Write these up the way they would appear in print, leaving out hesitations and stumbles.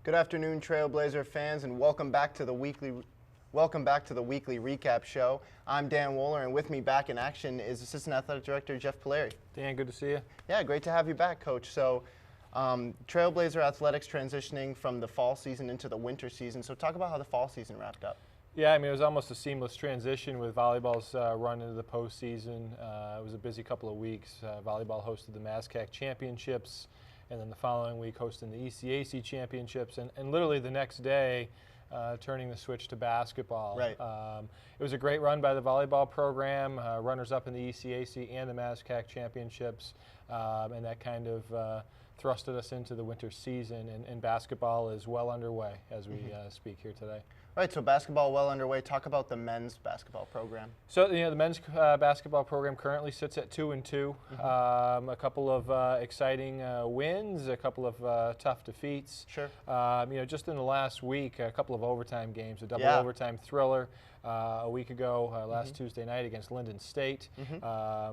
Good afternoon, Trailblazer fans, and welcome back to the weekly recap show. I'm Dan Wohler, and with me back in action is Assistant Athletic Director Jeff Polari. Dan, good to see you. Yeah, great to have you back, Coach. So, Trailblazer Athletics transitioning from the fall season into the winter season. So, talk about how the fall season wrapped up. Yeah, I mean, it was almost a seamless transition with volleyball's run into the postseason. It was a busy couple of weeks. Volleyball hosted the MASCAC Championships, and then the following week hosting the ECAC Championships, and literally the next day turning the switch to basketball. Right. It was a great run by the volleyball program, runners-up in the ECAC and the MASCAC Championships, and that kind of thrusted us into the winter season, and basketball is well underway as we speak here today. Right, so basketball well underway. Talk about the men's basketball program. So, the men's basketball program currently sits at 2-2. A couple of exciting wins, a couple of tough defeats. Sure. Just in the last week, a couple of overtime games, a double Yeah. overtime thriller. A week ago, last Tuesday night against Linden State,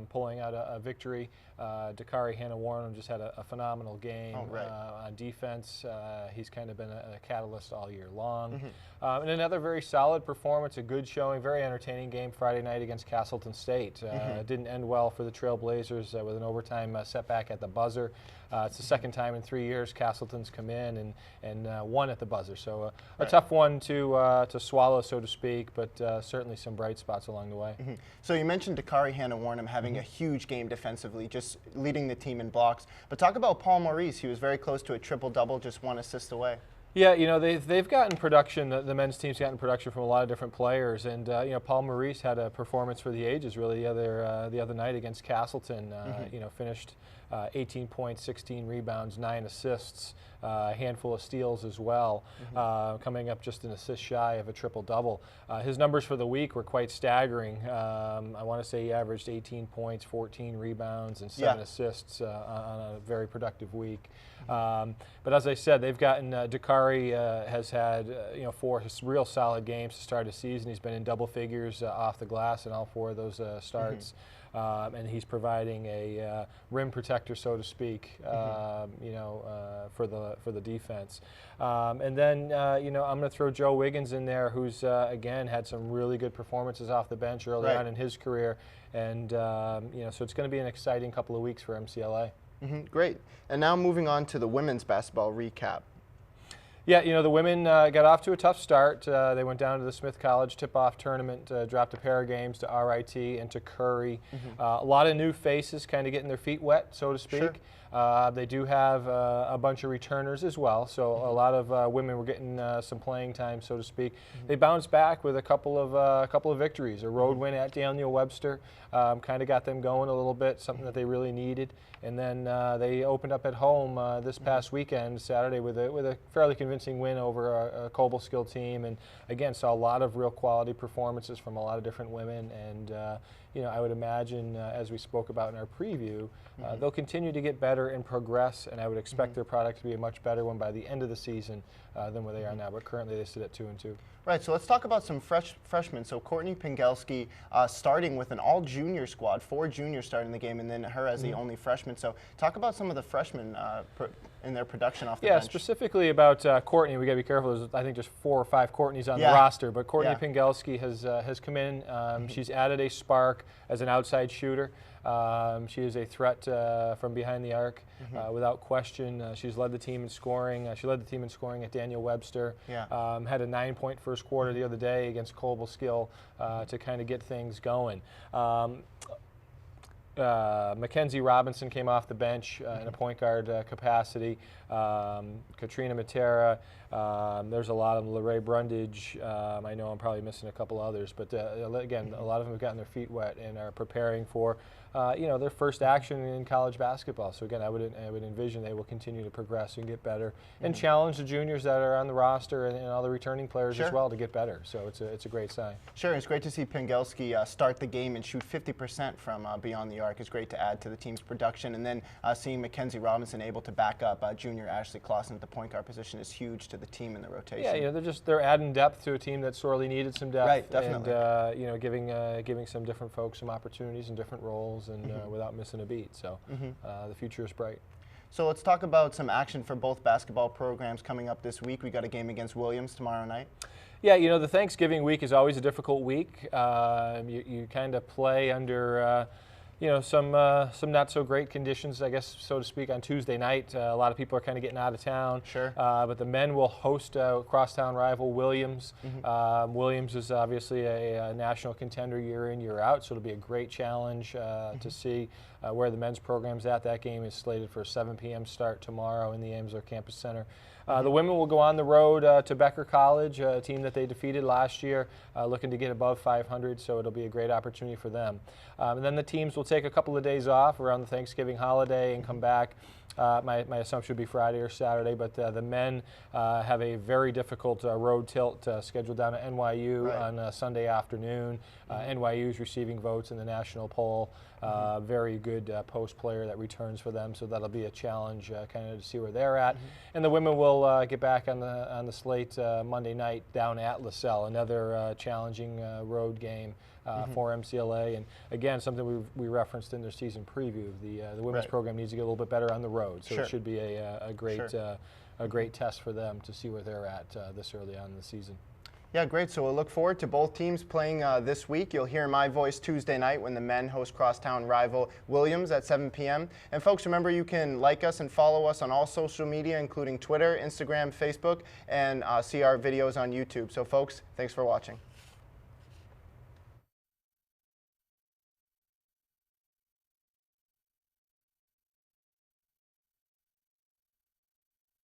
pulling out a victory. Dakari Hannah-Warren just had a phenomenal game on defense. He's kind of been a catalyst all year long. And another very solid performance, a good showing, very entertaining game Friday night against Castleton State. It didn't end well for the Trailblazers with an overtime setback at the buzzer. It's the second time in 3 years Castleton's come in and won at the buzzer. So a tough one to swallow, so to speak, but certainly some bright spots along the way. So you mentioned Dakari Hannah-Warren having a huge game defensively, just leading the team in blocks. But talk about Paul Maurice. He was very close to a triple-double, just one assist away. Yeah, they've gotten production. The men's team's gotten production from a lot of different players, and Paul Maurice had a performance for the ages really the other night against Castleton. Finished 18 points, 16 rebounds, 9 assists, a handful of steals as well, coming up just an assist shy of a triple-double. His numbers for the week were quite staggering. I want to say he averaged 18 points, 14 rebounds, and 7 assists on a very productive week. But as I said, they've gotten Dakari has had 4 real solid games to start the season. He's been in double figures off the glass in all 4 of those starts. And he's providing a rim protector, so to speak, for the defense. And then I'm going to throw Joe Wiggins in there, who's again had some really good performances off the bench early on in his career, and so it's going to be an exciting couple of weeks for MCLA. Great. And now moving on to the women's basketball recap. Yeah, the women got off to a tough start. They went down to the Smith College tip-off tournament, dropped a pair of games to RIT and to Curry. A lot of new faces kind of getting their feet wet, so to speak. Sure. They do have a bunch of returners as well, so a lot of women were getting some playing time, so to speak. They bounced back with a couple of victories. A road win at Daniel Webster kind of got them going a little bit, something that they really needed. And then they opened up at home this past weekend, Saturday, with a fairly convincing win over a Cobleskill team, and again saw a lot of real quality performances from a lot of different women. And I would imagine, as we spoke about in our preview, they'll continue to get better and progress, and I would expect their product to be a much better one by the end of the season than where they are now. But currently they sit at 2-2. Right, so let's talk about some freshmen. So Courtney Pingelski starting with an all-junior squad, 4 juniors starting the game, and then her as the only freshman. So talk about some of the freshmen in their production off the bench. Yeah, specifically about Courtney, we got to be careful. There's, I think, just 4 or 5 Courtneys on the roster, but Courtney Pingelski has come in. She's added a spark as an outside shooter. She is a threat from behind the arc, without question. She's led the team in scoring. She led the team in scoring at Daniel Webster. Had a 9-point first quarter the other day against Cobleskill to kind of get things going. Mackenzie Robinson came off the bench in a point guard capacity. Katrina Matera. There's a lot of Larae Brundage. I know I'm probably missing a couple others, but again, a lot of them have gotten their feet wet and are preparing for their first action in college basketball. So again, I would envision they will continue to progress and get better and challenge the juniors that are on the roster and all the returning players as well to get better. So it's a great sign. Sure, it's great to see Pingelski start the game and shoot 50% from beyond the arc. It's great to add to the team's production, and then seeing Mackenzie Robinson able to back up junior Ashley Clausen at the point guard position is huge to the team in the rotation. Yeah, they're adding depth to a team that sorely needed some depth. Right, definitely. And giving some different folks some opportunities and different roles, and without missing a beat. So the future is bright. So let's talk about some action for both basketball programs coming up this week. We got a game against Williams tomorrow night. Yeah, you know, the Thanksgiving week is always a difficult week. You kind of play under, you know, some not so great conditions, I guess, so to speak, on Tuesday night. A lot of people are kind of getting out of town. Sure. But the men will host crosstown rival Williams. Williams is obviously a national contender year in, year out, so it'll be a great challenge to see where the men's program's at. That game is slated for a 7 p.m. start tomorrow in the Amsler Campus Center. The women will go on the road to Becker College, a team that they defeated last year, looking to get above 500, so it'll be a great opportunity for them. And then the teams will take a couple of days off around the Thanksgiving holiday and come back. My assumption would be Friday or Saturday, but the men have a very difficult road tilt scheduled down at NYU on Sunday afternoon. NYU is receiving votes in the national poll. Very good post player that returns for them, so that'll be a challenge kind of to see where they're at. And the women will get back on the slate Monday night down at LaSalle, another challenging road game for MCLA. And again, something we referenced in their season preview. The women's program needs to get a little bit better on the road, so it should be a great test for them to see where they're at this early on in the season. Yeah, great. So we'll look forward to both teams playing this week. You'll hear my voice Tuesday night when the men host crosstown rival Williams at 7 p.m. And folks, remember you can like us and follow us on all social media, including Twitter, Instagram, Facebook, and see our videos on YouTube. So folks, thanks for watching.